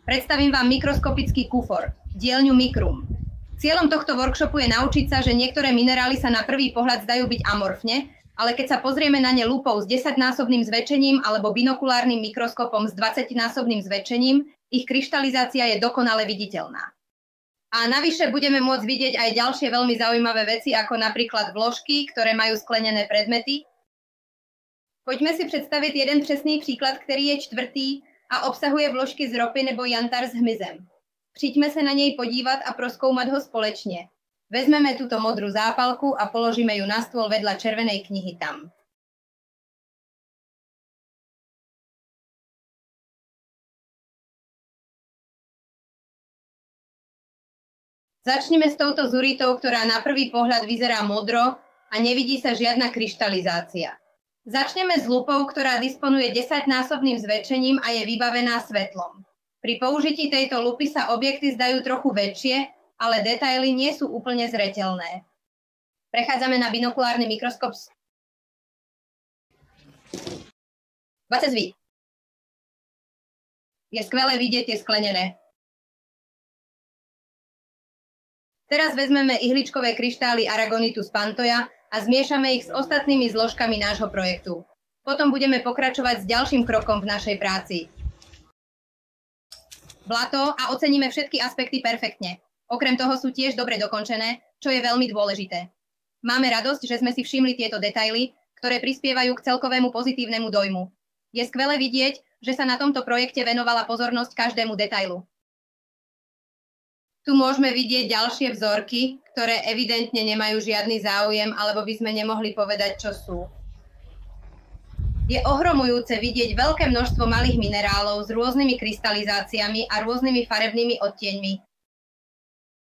Predstavím vám mikroskopický kufor, dielňu Mikrum. Cieľom tohto workshopu je naučiť sa, že niektoré minerály sa na prvý pohľad zdajú byť amorfne, ale keď sa pozrieme na ne lupou s 10-násobným zväčšením alebo binokulárnym mikroskopom s 20-násobným zväčšením, ich kryštalizácia je dokonale viditeľná. A navyše budeme môcť vidieť aj ďalšie veľmi zaujímavé veci, ako napríklad vložky, ktoré majú sklenené predmety. Poďme si predstaviť jeden presný príklad, ktorý je čtvrtý a obsahuje vložky z ropy nebo jantar s hmyzem. Přijďme sa na nej podívať a proskoumať ho společne. Vezmeme túto modrú zápalku a položíme ju na stôl vedľa červenej knihy tam. Začneme s touto zuritou, ktorá na prvý pohľad vyzerá modro a nevidí sa žiadna kryštalizácia. Začneme s lupou, ktorá disponuje 10-násobným zväčšením a je vybavená svetlom. Pri použití tejto lupy sa objekty zdajú trochu väčšie, ale detaily nie sú úplne zreteľné. Prechádzame na binokulárny mikroskop. 20 zví. Je skvelé vidieť tie sklenené. Teraz vezmeme ihličkové kryštály Aragonitu z Pantoja a zmiešame ich s ostatnými zložkami nášho projektu. Potom budeme pokračovať s ďalším krokom v našej práci. Blato a oceníme všetky aspekty perfektne. Okrem toho sú tiež dobre dokončené, čo je veľmi dôležité. Máme radosť, že sme si všimli tieto detaily, ktoré prispievajú k celkovému pozitívnemu dojmu. Je skvelé vidieť, že sa na tomto projekte venovala pozornosť každému detailu. Tu môžeme vidieť ďalšie vzorky, ktoré evidentne nemajú žiadny záujem, alebo by sme nemohli povedať, čo sú. Je ohromujúce vidieť veľké množstvo malých minerálov s rôznymi kryštalizáciami a rôznymi farebnými odtieňmi,